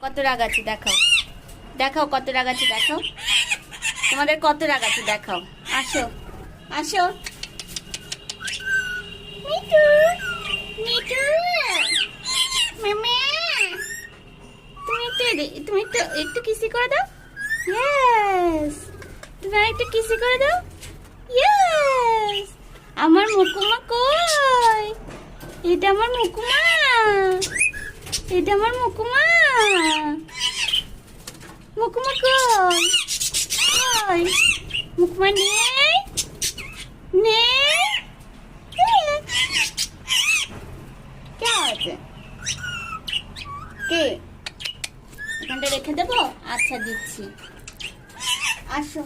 কত রাগ আছে দেখাও, দেখাও কত রাগ আছে দেখাও, তোমাদের কত রাগ আছে দেখাও। আসো আসো মিঠু, মিঠু মামা, তুমি একটু একটু কিসি করে দাও। ইয়েস, তুমি আরেকটু কিসি করে দাও। ইয়েস, আমার মুকুমা কই? এটা আমার মুকুমা, এটা আমার মুকুমা। মুকুমা কই? কই মুকুমা? নেই নেই। কে আছে? কে? এখানটা রেখে দেবো? আচ্ছা দিচ্ছি, আসো।